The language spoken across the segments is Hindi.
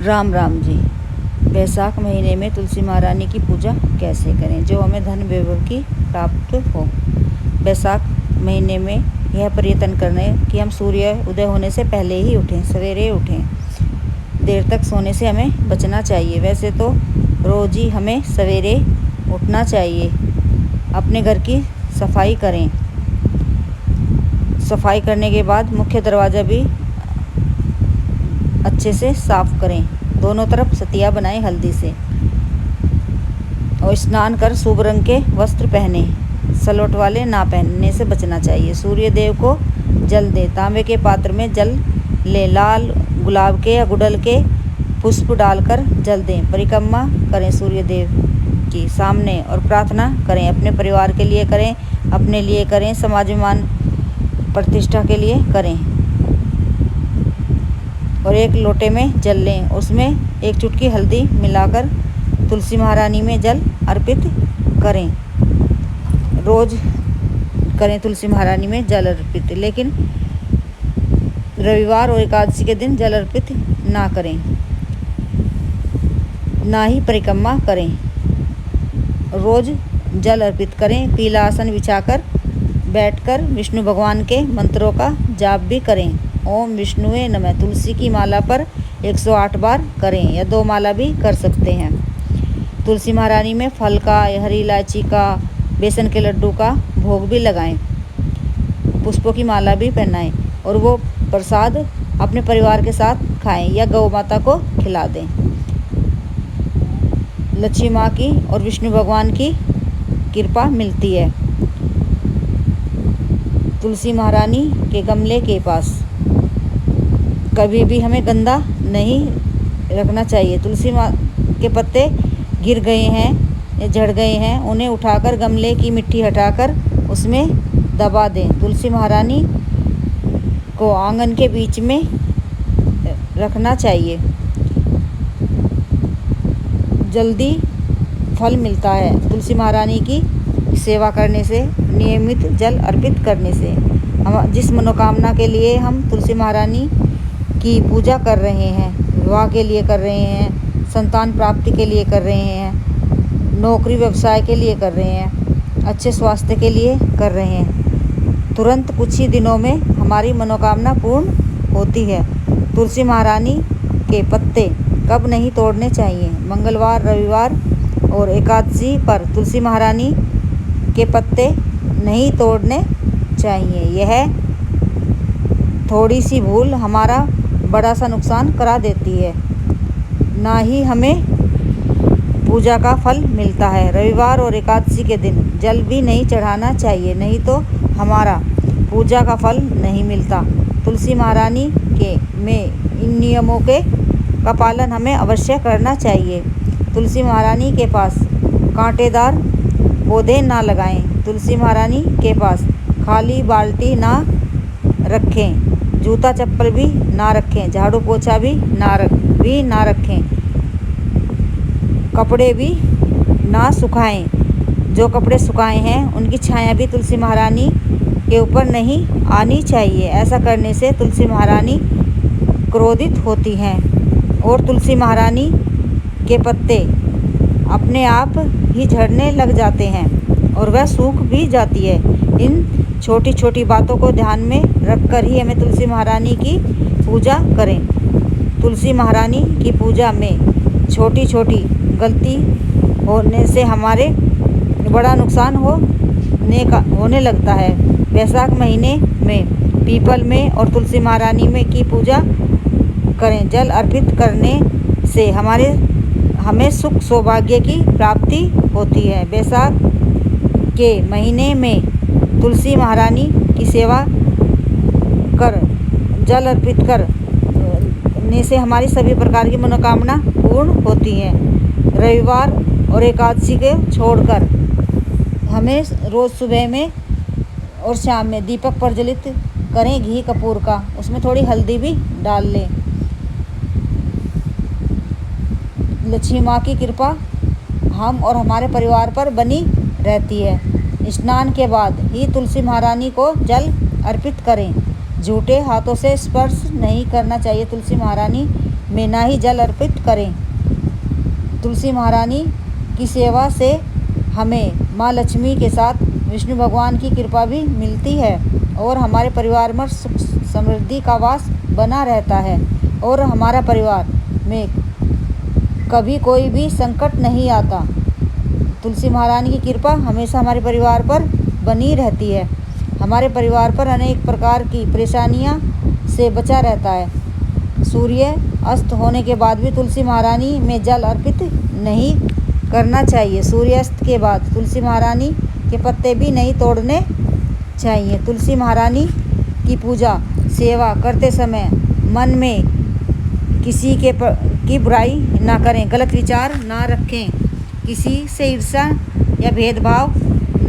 राम राम जी। बैसाख महीने में तुलसी महारानी की पूजा कैसे करें जो हमें धन वैभव की प्राप्त हो। बैसाख महीने में यह प्रयत्न करें कि हम सूर्य उदय होने से पहले ही उठें, सवेरे उठें। देर तक सोने से हमें बचना चाहिए। वैसे तो रोज़ ही हमें सवेरे उठना चाहिए। अपने घर की सफाई करें। सफाई करने के बाद मुख्य दरवाज़ा भी अच्छे से साफ़ करें। दोनों तरफ सतिया बनाएं हल्दी से और स्नान कर शुभ रंग के वस्त्र पहने। सलवट वाले ना पहनने से बचना चाहिए। सूर्य देव को जल दें। तांबे के पात्र में जल ले। लाल गुलाब के या गुड़हल के पुष्प डालकर जल दें। परिक्रमा करें सूर्य देव की सामने और प्रार्थना करें। अपने परिवार के लिए करें, अपने लिए करें, समाज में मान प्रतिष्ठा के लिए करें। और एक लोटे में जल लें। उसमें एक चुटकी हल्दी मिलाकर तुलसी महारानी में जल अर्पित करें। रोज़ करें तुलसी महारानी में जल अर्पित, लेकिन रविवार और एकादशी के दिन जल अर्पित ना करें, ना ही परिक्रमा करें। रोज़ जल अर्पित करें। पीला आसन बिछाकर बैठकर विष्णु भगवान के मंत्रों का जाप भी करें। ओम विष्णुवे नमः तुलसी की माला पर 108 बार करें या 2 माला भी कर सकते हैं। तुलसी महारानी में फल का, हरी इलायची का, बेसन के लड्डू का भोग भी लगाएं। पुष्पों की माला भी पहनाएं और वो प्रसाद अपने परिवार के साथ खाएं या गौ माता को खिला दें। लक्ष्मी माँ की और विष्णु भगवान की कृपा मिलती है। तुलसी महारानी के गमले के पास कभी भी हमें गंदा नहीं रखना चाहिए। तुलसी के पत्ते गिर गए हैं या झड़ गए हैं, उन्हें उठाकर गमले की मिट्टी हटाकर उसमें दबा दें। तुलसी महारानी को आंगन के बीच में रखना चाहिए। जल्दी फल मिलता है तुलसी महारानी की सेवा करने से, नियमित जल अर्पित करने से। हम जिस मनोकामना के लिए हम तुलसी महारानी की पूजा कर रहे हैं, विवाह के लिए कर रहे हैं, संतान प्राप्ति के लिए कर रहे हैं, नौकरी व्यवसाय के लिए कर रहे हैं, अच्छे स्वास्थ्य के लिए कर रहे हैं, तुरंत कुछ ही दिनों में हमारी मनोकामना पूर्ण होती है। तुलसी महारानी के पत्ते कब नहीं तोड़ने चाहिए? मंगलवार, रविवार और एकादशी पर तुलसी महारानी के पत्ते नहीं तोड़ने चाहिए। यह थोड़ी सी भूल हमारा बड़ा सा नुकसान करा देती है, ना ही हमें पूजा का फल मिलता है। रविवार और एकादशी के दिन जल भी नहीं चढ़ाना चाहिए, नहीं तो हमारा पूजा का फल नहीं मिलता। तुलसी महारानी के में इन नियमों का पालन हमें अवश्य करना चाहिए। तुलसी महारानी के पास कांटेदार पौधे ना लगाएं। तुलसी महारानी के पास खाली बाल्टी ना रखें। जूता चप्पल भी ना रखें। झाड़ू पोछा भी ना रखें। कपड़े भी ना सुखाएं। जो कपड़े सुखाए हैं उनकी छाया भी तुलसी महारानी के ऊपर नहीं आनी चाहिए। ऐसा करने से तुलसी महारानी क्रोधित होती हैं और तुलसी महारानी के पत्ते अपने आप ही झड़ने लग जाते हैं और वह सूख भी जाती है। इन छोटी छोटी बातों को ध्यान में रखकर ही हमें तुलसी महारानी की पूजा करें। तुलसी महारानी की पूजा में छोटी छोटी गलती होने से हमारे बड़ा नुकसान होने लगता है। बैसाख महीने में पीपल में और तुलसी महारानी में की पूजा करें। जल अर्पित करने से हमें सुख सौभाग्य की प्राप्ति होती है। बैसाख के महीने में तुलसी महारानी की सेवा कर, जल अर्पित करने से हमारी सभी प्रकार की मनोकामना पूर्ण होती हैं। रविवार और एकादशी के छोड़कर हमें रोज़ सुबह में और शाम में दीपक प्रज्वलित करें घी कपूर का, उसमें थोड़ी हल्दी भी डाल लें। लक्ष्मी माँ की कृपा हम और हमारे परिवार पर बनी रहती है। स्नान के बाद ही तुलसी महारानी को जल अर्पित करें। झूठे हाथों से स्पर्श नहीं करना चाहिए तुलसी महारानी में ना ही जल अर्पित करें। तुलसी महारानी की सेवा से हमें माँ लक्ष्मी के साथ विष्णु भगवान की कृपा भी मिलती है और हमारे परिवार में सुख समृद्धि का वास बना रहता है और हमारा परिवार में कभी कोई भी संकट नहीं आता। तुलसी महारानी की कृपा हमेशा हमारे परिवार पर बनी रहती है। हमारे परिवार पर अनेक प्रकार की परेशानियां से बचा रहता है। सूर्य अस्त होने के बाद भी तुलसी महारानी में जल अर्पित नहीं करना चाहिए। सूर्यास्त के बाद तुलसी महारानी के पत्ते भी नहीं तोड़ने चाहिए। तुलसी महारानी की पूजा सेवा करते समय मन में किसी की बुराई ना करें, गलत विचार ना रखें, किसी से ईर्ष्या या भेदभाव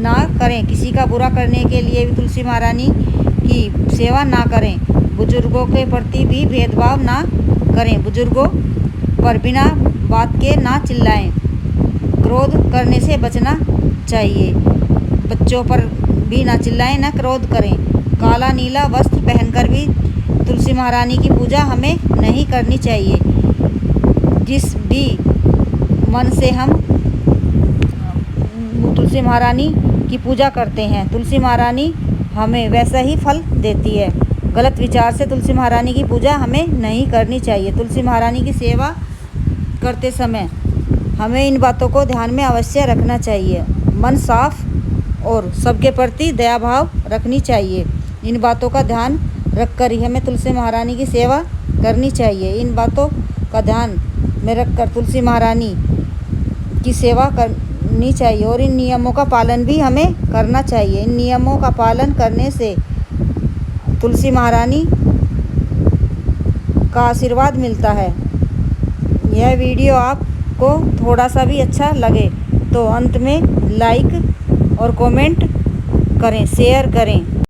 ना करें, किसी का बुरा करने के लिए भी तुलसी महारानी की सेवा ना करें। बुजुर्गों के प्रति भी भेदभाव ना करें, बुजुर्गों पर बिना बात के ना चिल्लाएं, क्रोध करने से बचना चाहिए, बच्चों पर भी ना चिल्लाएं, ना क्रोध करें। काला नीला वस्त्र पहनकर भी तुलसी महारानी की पूजा हमें नहीं करनी चाहिए। जिस भी मन से हम तुलसी महारानी की पूजा करते हैं, तुलसी महारानी हमें वैसा ही फल देती है। गलत विचार से तुलसी महारानी की पूजा हमें नहीं करनी चाहिए। तुलसी महारानी की सेवा करते समय हमें इन बातों को ध्यान में अवश्य रखना चाहिए। मन साफ और सबके प्रति दया भाव रखनी चाहिए। इन बातों का ध्यान रखकर ही हमें तुलसी महारानी की सेवा करनी चाहिए। इन बातों का ध्यान में रखकर तुलसी महारानी की सेवा करनी चाहिए और इन नियमों का पालन भी हमें करना चाहिए। इन नियमों का पालन करने से तुलसी महारानी का आशीर्वाद मिलता है। यह वीडियो आपको थोड़ा सा भी अच्छा लगे तो अंत में लाइक और कमेंट करें, शेयर करें।